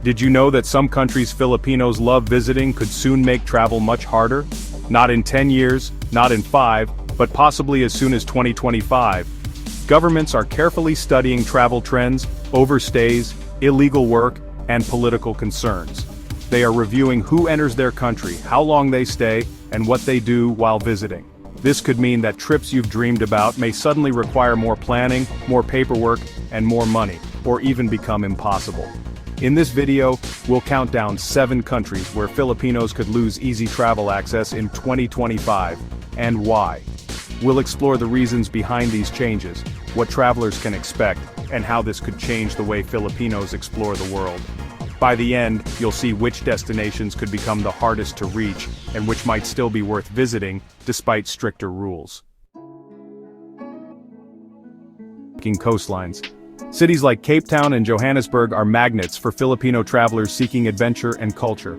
Did you know that some countries Filipinos love visiting could soon make travel much harder? Not in 10 years, not in 5, but possibly as soon as 2025. Governments are carefully studying travel trends, overstays, illegal work, and political concerns. They are reviewing who enters their country, how long they stay, and what they do while visiting. This could mean that trips you've dreamed about may suddenly require more planning, more paperwork, and more money, or even become impossible. In this video, we'll count down 7 countries where Filipinos could lose easy travel access in 2025, and why. We'll explore the reasons behind these changes, what travelers can expect, and how this could change the way Filipinos explore the world. By the end, you'll see which destinations could become the hardest to reach, and which might still be worth visiting, despite stricter rules. Coastlines. Cities like Cape Town and Johannesburg are magnets for Filipino travelers seeking adventure and culture.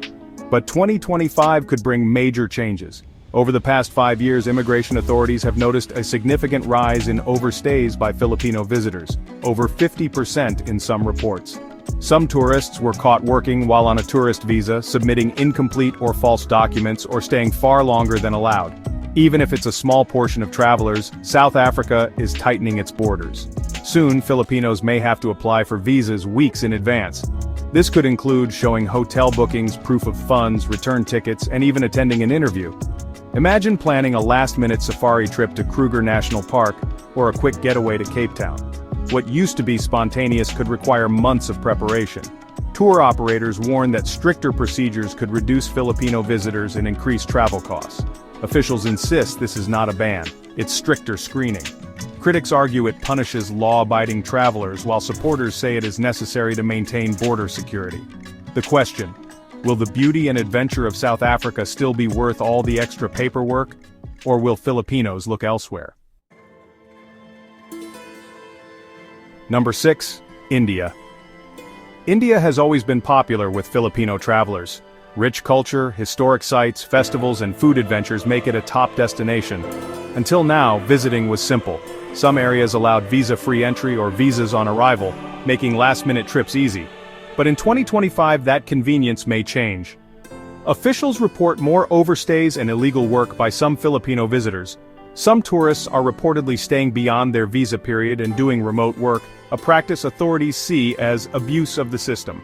But 2025 could bring major changes. Over the past 5 years, immigration authorities have noticed a significant rise in overstays by Filipino visitors, over 50% in some reports. Some tourists were caught working while on a tourist visa, submitting incomplete or false documents, or staying far longer than allowed. Even if it's a small portion of travelers, South Africa is tightening its borders. Soon, Filipinos may have to apply for visas weeks in advance. This could include showing hotel bookings, proof of funds, return tickets, and even attending an interview. Imagine planning a last-minute safari trip to Kruger National Park, or a quick getaway to Cape Town. What used to be spontaneous could require months of preparation. Tour operators warn that stricter procedures could reduce Filipino visitors and increase travel costs. Officials insist this is not a ban, it's stricter screening. Critics argue it punishes law-abiding travelers, while supporters say it is necessary to maintain border security. The question: will the beauty and adventure of South Africa still be worth all the extra paperwork? Or will Filipinos look elsewhere? Number 6. India. India has always been popular with Filipino travelers. Rich culture, historic sites, festivals, and food adventures make it a top destination. Until now, visiting was simple. Some areas allowed visa-free entry or visas on arrival, making last-minute trips easy. But in 2025, that convenience may change. Officials report more overstays and illegal work by some Filipino visitors. Some tourists are reportedly staying beyond their visa period and doing remote work, a practice authorities see as abuse of the system.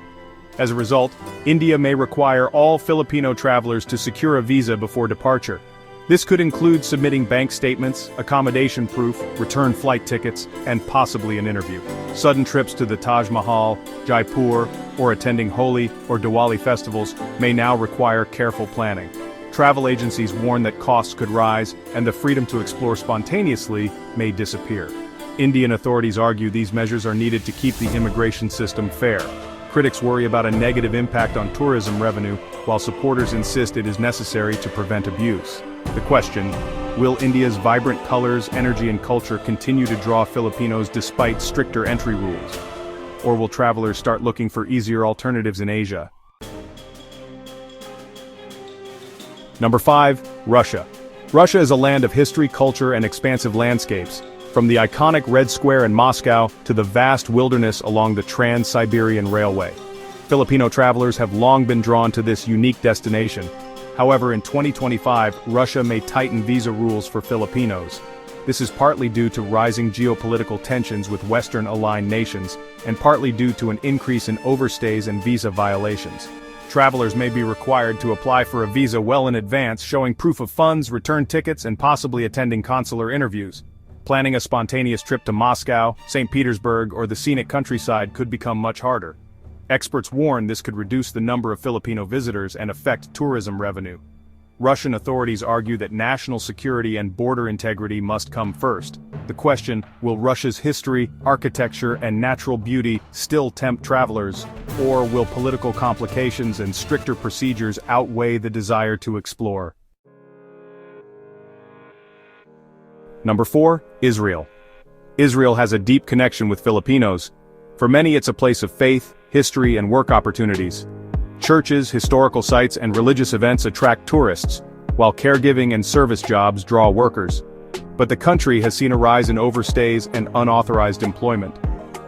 As a result, India may require all Filipino travelers to secure a visa before departure. This could include submitting bank statements, accommodation proof, return flight tickets, and possibly an interview. Sudden trips to the Taj Mahal, Jaipur, or attending Holi or Diwali festivals may now require careful planning. Travel agencies warn that costs could rise, and the freedom to explore spontaneously may disappear. Indian authorities argue these measures are needed to keep the immigration system fair. Critics worry about a negative impact on tourism revenue, while supporters insist it is necessary to prevent abuse. The question: will India's vibrant colors, energy, and culture continue to draw Filipinos despite stricter entry rules? Or will travelers start looking for easier alternatives in Asia? Number 5. Russia. Russia is a land of history, culture, and expansive landscapes. From the iconic Red Square in Moscow to the vast wilderness along the Trans-Siberian Railway. Filipino travelers have long been drawn to this unique destination. However, in 2025, Russia may tighten visa rules for Filipinos. This is partly due to rising geopolitical tensions with Western-aligned nations, and partly due to an increase in overstays and visa violations. Travelers may be required to apply for a visa well in advance, showing proof of funds, return tickets, and possibly attending consular interviews. Planning a spontaneous trip to Moscow, St. Petersburg, or the scenic countryside could become much harder. Experts warn this could reduce the number of Filipino visitors and affect tourism revenue. Russian authorities argue that national security and border integrity must come first. The question: will Russia's history, architecture, and natural beauty still tempt travelers, or will political complications and stricter procedures outweigh the desire to explore? Number 4. Israel. Israel has a deep connection with Filipinos. For many, it's a place of faith, history, and work opportunities. Churches, historical sites, and religious events attract tourists, while caregiving and service jobs draw workers. But the country has seen a rise in overstays and unauthorized employment.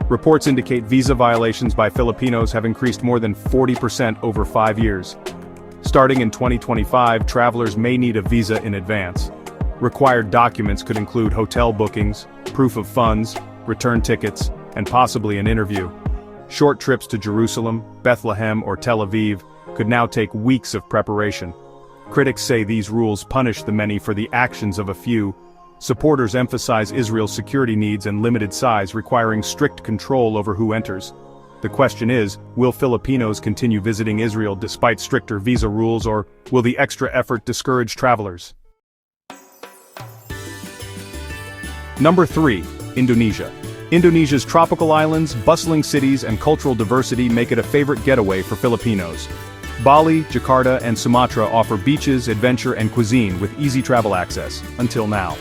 Reports indicate visa violations by Filipinos have increased more than 40% over 5 years. Starting in 2025, travelers may need a visa in advance. Required documents could include hotel bookings, proof of funds, return tickets, and possibly an interview. Short trips to Jerusalem, Bethlehem, or Tel Aviv could now take weeks of preparation. Critics say these rules punish the many for the actions of a few. Supporters emphasize Israel's security needs and limited size, requiring strict control over who enters. The question is, will Filipinos continue visiting Israel despite stricter visa rules, or will the extra effort discourage travelers? Number 3. Indonesia. Indonesia's tropical islands, bustling cities, and cultural diversity make it a favorite getaway for Filipinos. Bali, Jakarta, and Sumatra offer beaches, adventure, and cuisine with easy travel access, until now.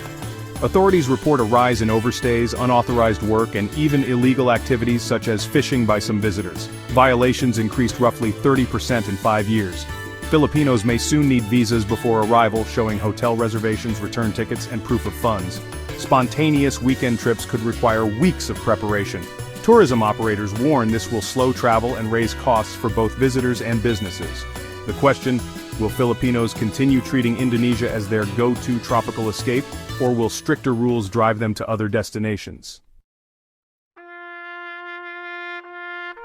Authorities report a rise in overstays, unauthorized work, and even illegal activities such as fishing by some visitors. Violations increased roughly 30% in 5 years. Filipinos may soon need visas before arrival, showing hotel reservations, return tickets, and proof of funds. Spontaneous weekend trips could require weeks of preparation. Tourism operators warn this will slow travel and raise costs for both visitors and businesses. The question, will Filipinos continue treating Indonesia as their go-to tropical escape, or will stricter rules drive them to other destinations?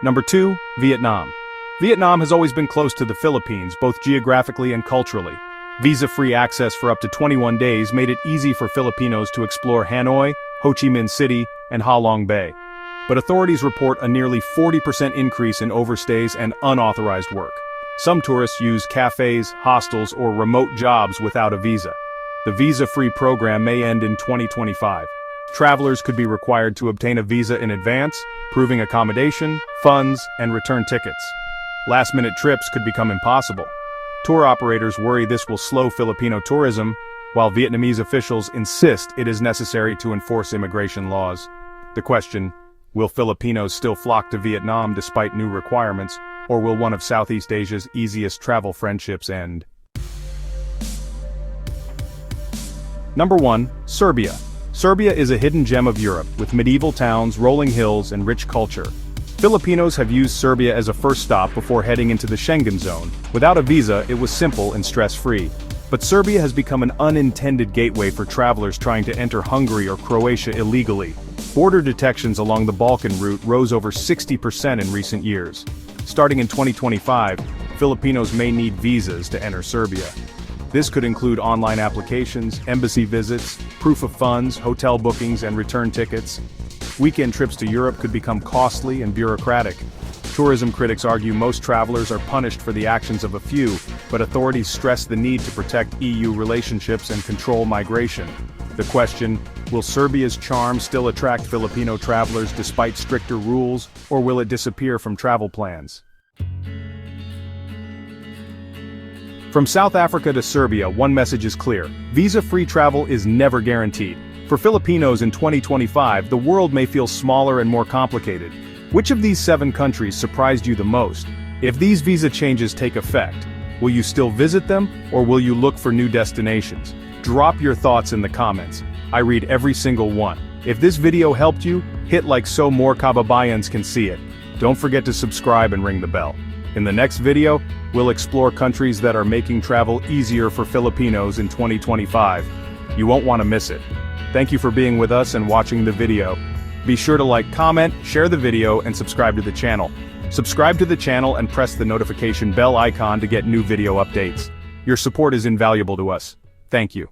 Number 2. Vietnam. Vietnam has always been close to the Philippines, both geographically and culturally. Visa-free access for up to 21 days made it easy for Filipinos to explore Hanoi, Ho Chi Minh City, and Ha Long Bay. But authorities report a nearly 40% increase in overstays and unauthorized work. Some tourists use cafes, hostels, or remote jobs without a visa. The visa-free program may end in 2025. Travelers could be required to obtain a visa in advance, proving accommodation, funds, and return tickets. Last-minute trips could become impossible. Tour operators worry this will slow Filipino tourism, while Vietnamese officials insist it is necessary to enforce immigration laws. The question, will Filipinos still flock to Vietnam despite new requirements, or will one of Southeast Asia's easiest travel friendships end? Number 1. Serbia. Serbia is a hidden gem of Europe, with medieval towns, rolling hills, and rich culture. Filipinos have used Serbia as a first stop before heading into the Schengen zone. Without a visa, it was simple and stress-free. But Serbia has become an unintended gateway for travelers trying to enter Hungary or Croatia illegally. Border detections along the Balkan route rose over 60% in recent years. Starting in 2025, Filipinos may need visas to enter Serbia. This could include online applications, embassy visits, proof of funds, hotel bookings, and return tickets. Weekend trips to Europe could become costly and bureaucratic. Tourism critics argue most travelers are punished for the actions of a few, but authorities stress the need to protect EU relationships and control migration. The question, will Serbia's charm still attract Filipino travelers despite stricter rules, or will it disappear from travel plans? From South Africa to Serbia, one message is clear: visa-free travel is never guaranteed. For Filipinos in 2025, the world may feel smaller and more complicated. Which of these 7 countries surprised you the most? If these visa changes take effect, will you still visit them, or will you look for new destinations? Drop your thoughts in the comments. I read every single one. If this video helped you, hit like so more kababayans can see it. Don't forget to subscribe and ring the bell. In the next video, we'll explore countries that are making travel easier for Filipinos in 2025. You won't want to miss it. Thank you for being with us and watching the video. Be sure to like, comment, share the video, and subscribe to the channel. Subscribe to the channel and press the notification bell icon to get new video updates. Your support is invaluable to us. Thank you.